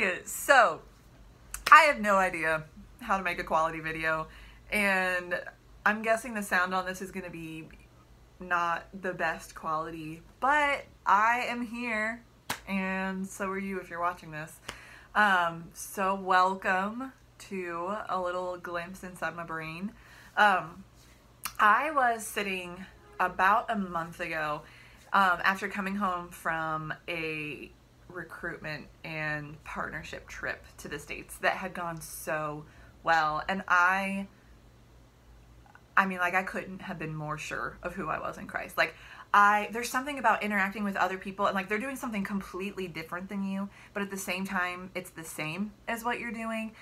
Hey, so I have no idea how to make a quality video, and I'm guessing the sound on this is going to be not the best quality, but I am here, and so are you if you're watching this. So welcome to a little glimpse inside my brain. I was sitting about a month ago after coming home from a recruitment and partnership trip to the States that had gone so well, and I mean, like, I couldn't have been more sure of who I was in Christ. Like, there's something about interacting with other people, and like, they're doing something completely different than you, but at the same time it's the same as what you're doing,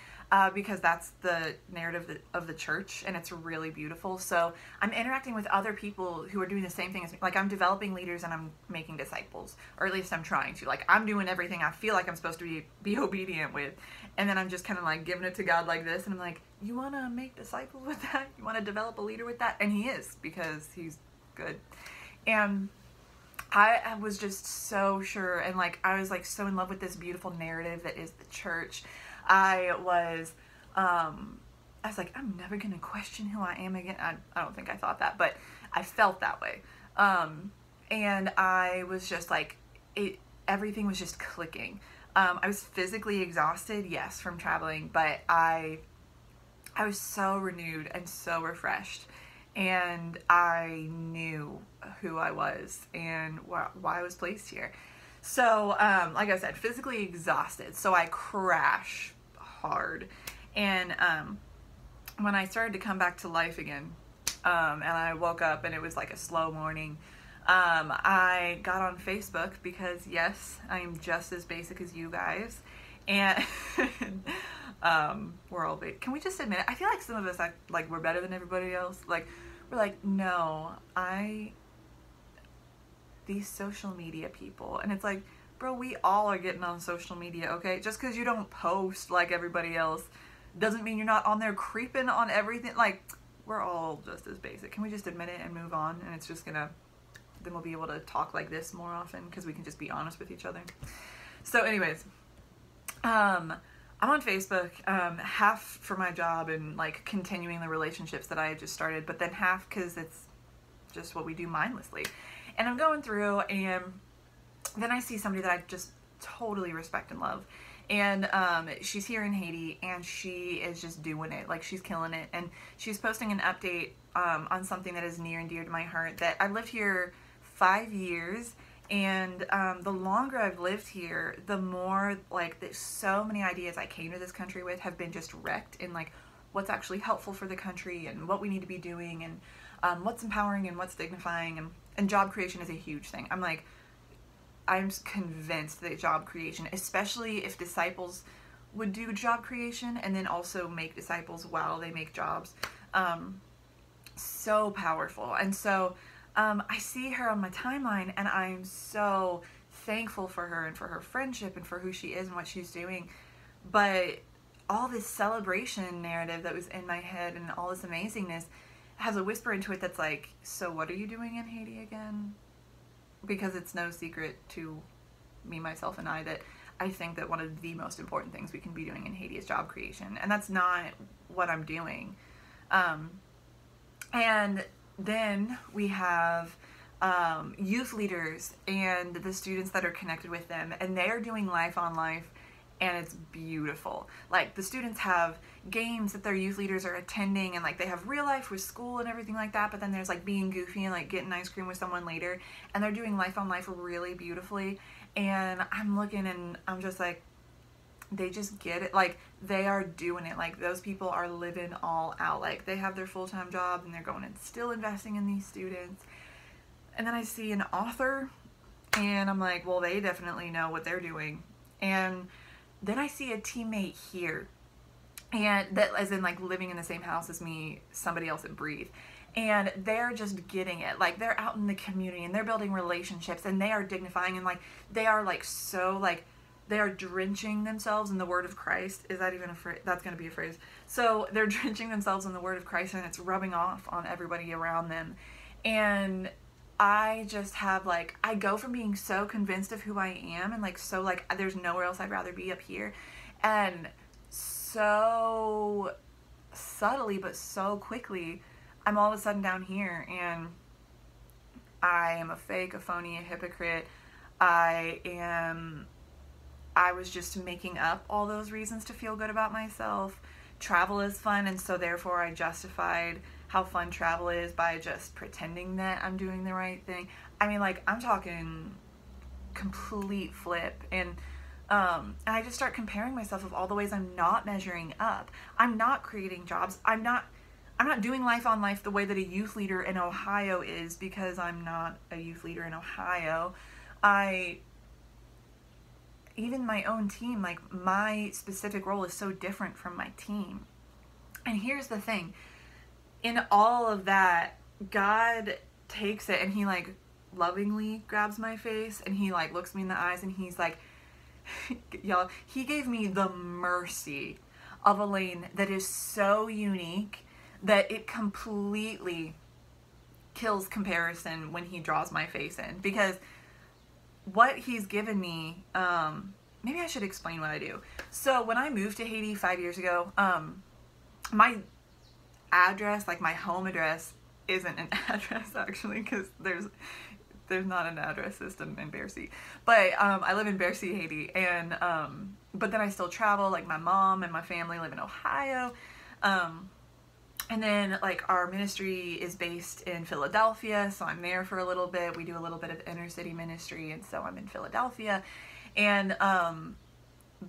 because that's the narrative of the church, and it's really beautiful. So I'm interacting with other people who are doing the same thing as me. Like, I'm developing leaders and I'm making disciples, or at least I'm trying to. Like, I'm doing everything I feel like I'm supposed to be obedient with, and then I'm just kind of like giving it to God like this, and I'm like, you want to make disciples with that? You want to develop a leader with that? And he is, because he's good. And I was just so sure, and like, I was like so in love with this beautiful narrative that is the church. I was like, I'm never gonna question who I am again. I don't think I thought that, but I felt that way. And I was just like, everything was just clicking. I was physically exhausted, yes, from traveling, but I was so renewed and so refreshed, and I knew who I was and why I was placed here. So, like I said, physically exhausted, so I crash hard. And when I started to come back to life again, and I woke up and it was like a slow morning, I got on Facebook because, yes, I am just as basic as you guys, and we're all big. Can we just admit it? I feel like some of us act like we're better than everybody else. Like, we're like, no, these social media people. And it's like, bro, we all are getting on social media, okay? Just because you don't post like everybody else doesn't mean you're not on there creeping on everything. Like, we're all just as basic. Can we just admit it and move on? And it's just gonna, then we'll be able to talk like this more often because we can just be honest with each other. So anyways, I'm on Facebook, half for my job and like continuing the relationships that I had just started, but then half because it's just what we do mindlessly. And I'm going through, and then I see somebody that I just totally respect and love. And she's here in Haiti, and she is just doing it. Like, she's killing it. And she's posting an update on something that is near and dear to my heart. That I lived here 5 years, and the longer I've lived here, the more, like, so many ideas I came to this country with have been just wrecked in, like, what's actually helpful for the country and what we need to be doing, and what's empowering and what's dignifying. And job creation is a huge thing. I'm convinced that job creation, especially if disciples would do job creation and then also make disciples while they make jobs, so powerful. And so I see her on my timeline, and I'm so thankful for her and for her friendship and for who she is and what she's doing. But all this celebration narrative that was in my head and all this amazingness has a whisper into it that's like, so what are you doing in Haiti again? Because it's no secret to me, myself, and I that I think that one of the most important things we can be doing in Haiti is job creation. And that's not what I'm doing. And then we have youth leaders and the students that are connected with them, and they are doing Life on Life, and it's beautiful. Like, the students have games that their youth leaders are attending, and like, they have real life with school and everything like that, but then there's like being goofy and like getting ice cream with someone later, and they're doing Life on Life really beautifully. And I'm looking, and I'm just like, they just get it. Like, they are doing it. Like, those people are living all out. Like, they have their full-time job, and they're going and still investing in these students. And then I see an author, and I'm like, well, they definitely know what they're doing. And then I see a teammate here, and that, as in like living in the same house as me, somebody else at Breathe, and they're just getting it. Like, they're out in the community, and they're building relationships, and they are dignifying, and like, they are like, so like, they are drenching themselves in the word of Christ. Is that even a phrase? That's going to be a phrase. So they're drenching themselves in the word of Christ, and it's rubbing off on everybody around them. And I just have like, I go from being so convinced of who I am and like so like there's nowhere else I'd rather be up here, and so subtly but so quickly I'm all of a sudden down here, and I am a fake, a phony, a hypocrite. I was just making up all those reasons to feel good about myself. Travel is fun, and so therefore I justified how fun travel is by just pretending that I'm doing the right thing. I mean, like, I'm talking complete flip. And I just start comparing myself of all the ways I'm not measuring up. I'm not creating jobs. I'm not doing life on life the way that a youth leader in Ohio is, because I'm not a youth leader in Ohio. Even my own team, like, my specific role is so different from my team. And here's the thing. In all of that, God takes it and he like lovingly grabs my face and he like looks me in the eyes and he's like, y'all, he gave me the mercy of a lane that is so unique that it completely kills comparison when he draws my face in. Because what he's given me, maybe I should explain what I do. So when I moved to Haiti 5 years ago, my address, like my home address, isn't an address actually, because there's not an address system in Bercy. But I live in Bercy, Haiti, and but then I still travel. Like, my mom and my family live in Ohio, and then like our ministry is based in Philadelphia, so I'm there for a little bit. We do a little bit of inner city ministry, and so I'm in Philadelphia, and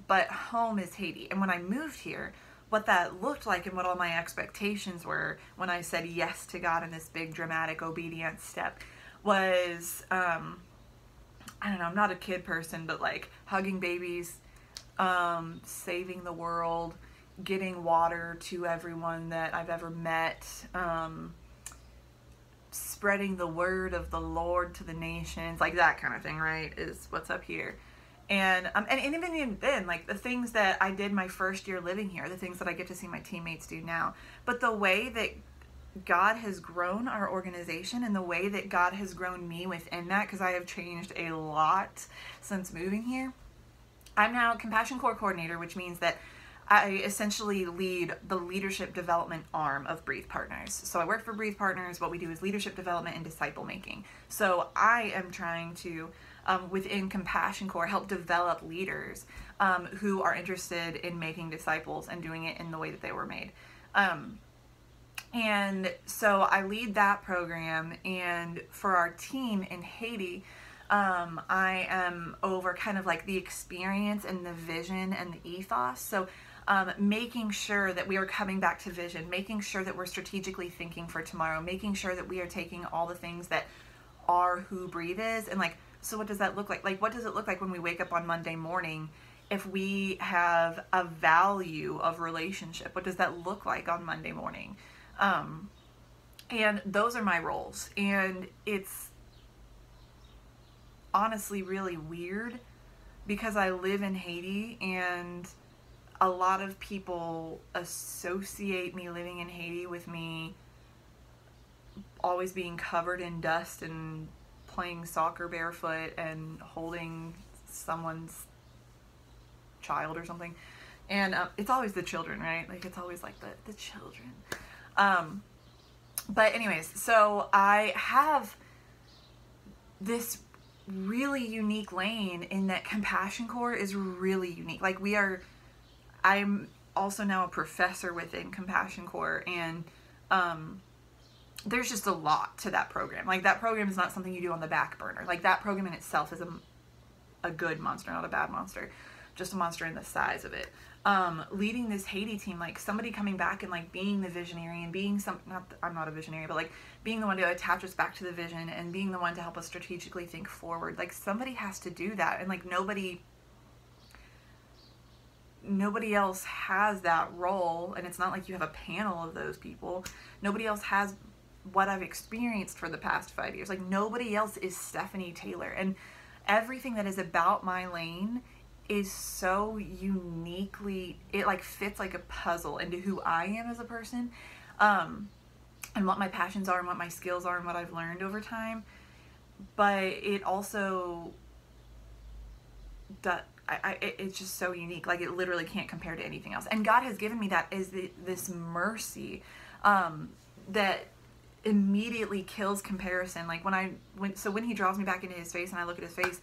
but home is Haiti. And when I moved here, what that looked like and what all my expectations were when I said yes to God in this big dramatic obedience step was, I don't know, I'm not a kid person, but like hugging babies, saving the world, getting water to everyone that I've ever met, spreading the word of the Lord to the nations, like that kind of thing, right, is what's up here. And even then, like, the things that I did my first year living here, the things that I get to see my teammates do now. But the way that God has grown our organization and the way that God has grown me within that, because I have changed a lot since moving here. I'm now Compassion Corps coordinator, which means that I essentially lead the leadership development arm of Breathe Partners. So I work for Breathe Partners. What we do is leadership development and disciple making. So I am trying to, within Compassion Corps, help develop leaders who are interested in making disciples and doing it in the way that they were made. And so I lead that program, and for our team in Haiti, I am over kind of like the experience and the vision and the ethos. So making sure that we are coming back to vision, making sure that we're strategically thinking for tomorrow, making sure that we are taking all the things that are who Breathe is, and like, so what does that look like? Like, what does it look like when we wake up on Monday morning? If we have a value of relationship, what does that look like on Monday morning? And those are my roles. And it's honestly really weird because I live in Haiti, and a lot of people associate me living in Haiti with me always being covered in dust and playing soccer barefoot and holding someone's child or something. And it's always the children, right? Like, it's always like the children. But anyways, so I have this really unique lane in that Compassion Corps is really unique. Like, I'm also now a professor within Compassion Corps, and there's just a lot to that program. Like, that program is not something you do on the back burner. Like, that program in itself is a good monster, not a bad monster, just a monster in the size of it. Leading this Haiti team, like, somebody coming back and like being the visionary and being I'm not a visionary, but like being the one to attach us back to the vision and being the one to help us strategically think forward. Like, somebody has to do that, and like nobody else has that role. And it's not like you have a panel of those people. Nobody else has what I've experienced for the past 5 years. Like, nobody else is Stephanie Taylor, and everything that is about my lane is so uniquely, it like fits like a puzzle into who I am as a person, and what my passions are and what my skills are and what I've learned over time. but it also it's just so unique. Like, it literally can't compare to anything else. And God has given me that as this mercy that immediately kills comparison. Like, when he draws me back into his face and I look at his face,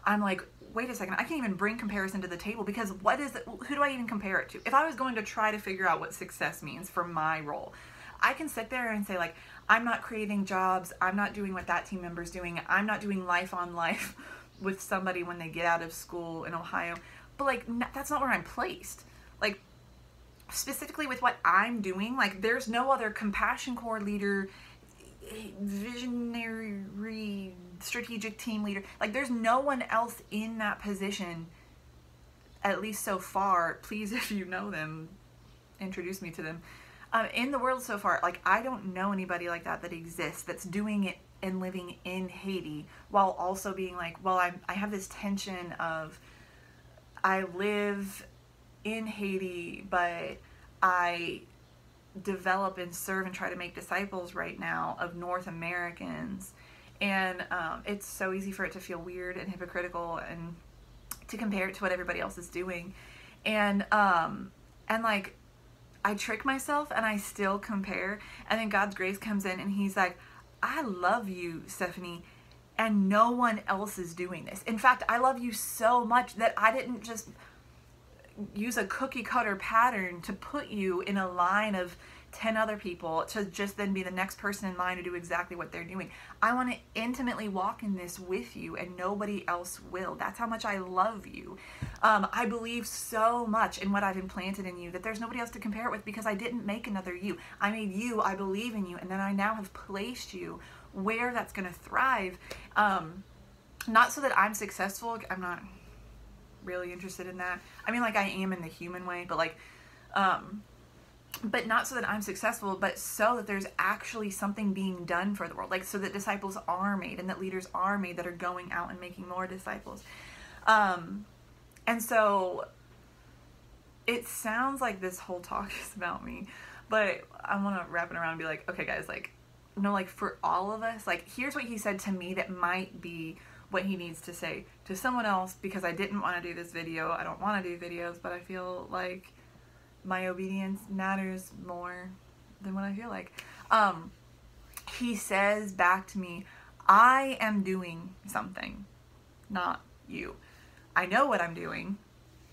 I'm like, wait a second, I can't even bring comparison to the table, because what is it? Who do I even compare it to? If I was going to try to figure out what success means for my role, I can sit there and say, like, I'm not creating jobs, I'm not doing what that team member's doing, I'm not doing life on life with somebody when they get out of school in Ohio, but like, that's not where I'm placed. Like, specifically with what I'm doing, like, there's no other Compassion Corps leader, visionary, strategic team leader. Like, there's no one else in that position, at least so far. Please, if you know them, introduce me to them. In the world so far, like, I don't know anybody like that exists, that's doing it and living in Haiti, while also being like, well, I have this tension of, I live in Haiti, but I develop and serve and try to make disciples right now of North Americans. And it's so easy for it to feel weird and hypocritical and to compare it to what everybody else is doing. And like, I trick myself and I still compare. And then God's grace comes in and he's like, I love you, Stephanie, and no one else is doing this. In fact, I love you so much that I didn't just use a cookie cutter pattern to put you in a line of 10 other people to just then be the next person in line to do exactly what they're doing. I want to intimately walk in this with you, and nobody else will. That's how much I love you. I believe so much in what I've implanted in you that there's nobody else to compare it with, because I didn't make another you. I made you, I believe in you, and then I now have placed you where that's going to thrive. Not so that I'm successful. I'm not really interested in that. I mean, like, I am in the human way, but like, but not so that I'm successful, but so that there's actually something being done for the world. Like, so that disciples are made and that leaders are made that are going out and making more disciples. And so it sounds like this whole talk is about me, but I want to wrap it around and be like, okay guys, like, no, like, for all of us, like, here's what he said to me that might be what he needs to say to someone else, because I didn't want to do this video. I don't want to do videos, but I feel like my obedience matters more than what I feel like. He says back to me, I am doing something, not you. I know what I'm doing.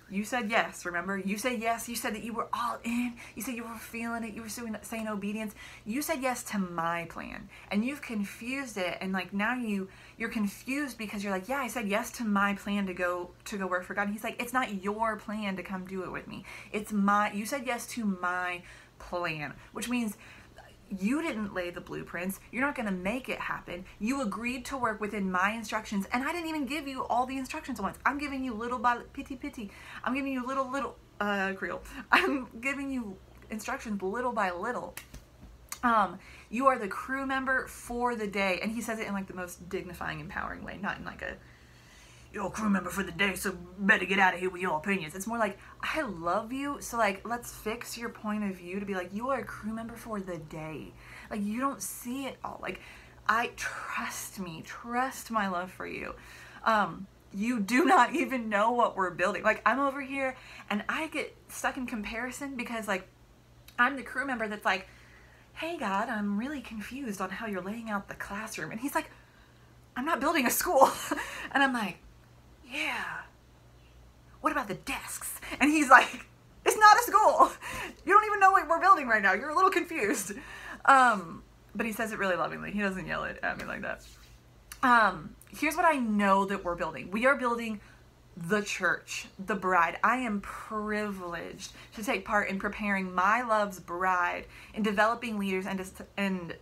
You said yes, remember? You said yes. You said that you were all in. You said you were feeling it. You were saying obedience. You said yes to my plan. And you've confused it. And like, now you're confused because you're like, yeah, I said yes to my plan to go work for God. And he's like, it's not your plan to come do it with me. You said yes to my plan, which means you didn't lay the blueprints. You're not going to make it happen. You agreed to work within my instructions, and I didn't even give you all the instructions at once. I'm giving you little by pity. I'm giving you little Creole. I'm giving you instructions little by little. You are the crew member for the day, and he says it in like the most dignifying, empowering way, not in like a, you're a crew member for the day, so better get out of here with your opinions. It's more like, I love you, so like, let's fix your point of view to be like, you are a crew member for the day. Like, you don't see it all. Like, trust my love for you. You do not even know what we're building. Like, I'm over here and I get stuck in comparison because like, I'm the crew member that's like, hey God, I'm really confused on how you're laying out the classroom. And he's like, I'm not building a school. And I'm like, yeah, what about the desks? And he's like, it's not a school. You don't even know what we're building right now. You're a little confused. But he says it really lovingly. He doesn't yell it at me like that. Here's what I know that we're building. We are building the church, the bride. I am privileged to take part in preparing my love's bride, in developing leaders and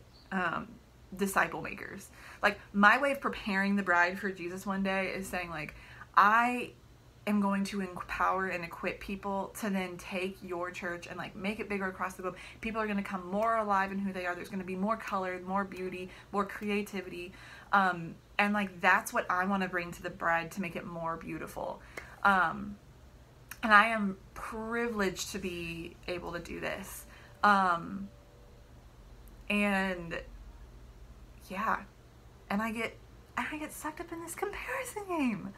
disciple makers. Like, my way of preparing the bride for Jesus one day is saying like, I am going to empower and equip people to then take your church and like make it bigger across the globe. People are going to come more alive in who they are. There's going to be more color, more beauty, more creativity. And like, that's what I want to bring to the bride to make it more beautiful. And I am privileged to be able to do this. And yeah, and I get and I get sucked up in this comparison game.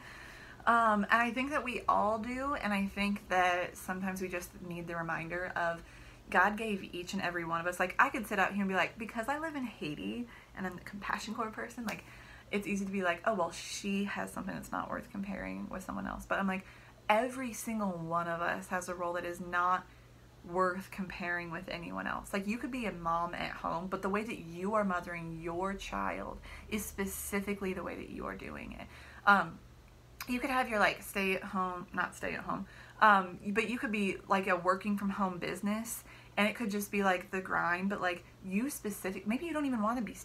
And I think that we all do, and I think that sometimes we just need the reminder of God gave each and every one of us, like I could sit out here and be like, because I live in Haiti and I'm the Compassion Corps person, like it's easy to be like, oh, well, she has something that's not worth comparing with someone else. But I'm like, every single one of us has a role that is not worth comparing with anyone else. Like you could be a mom at home, but the way that you are mothering your child is specifically the way that you are doing it. You could have your like not stay at home, but you could be like a working from home business, and it could just be like the grind, but like maybe you don't even want to be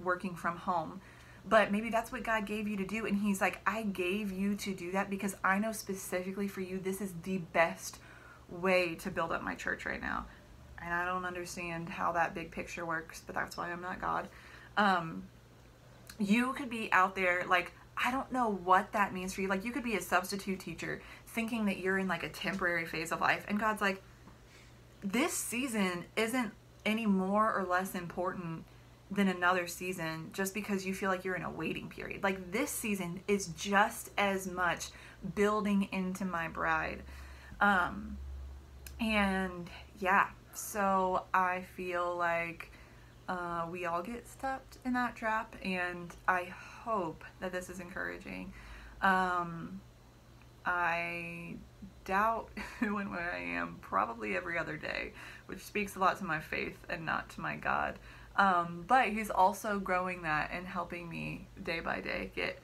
working from home, but maybe that's what God gave you to do. And he's like, I gave you to do that because I know specifically for you, this is the best way to build up my church right now. And I don't understand how that big picture works, but that's why I'm not God. You could be out there, like, I don't know what that means for you. Like, you could be a substitute teacher thinking that you're in like a temporary phase of life, and God's like, this season isn't any more or less important than another season just because you feel like you're in a waiting period. Like, this season is just as much building into my bride. And yeah, so I feel like we all get stuck in that trap, and I hope that this is encouraging. I doubt when I am probably every other day, which speaks a lot to my faith and not to my God. But he's also growing that and helping me day by day get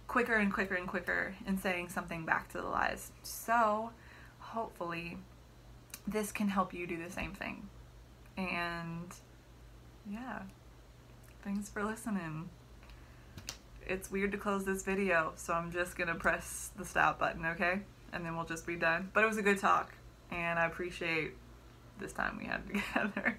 quicker and quicker and quicker in saying something back to the lies. So hopefully this can help you do the same thing. And yeah, thanks for listening. It's weird to close this video, so I'm just gonna press the stop button, okay? And then we'll just be done. But it was a good talk, and I appreciate this time we had together.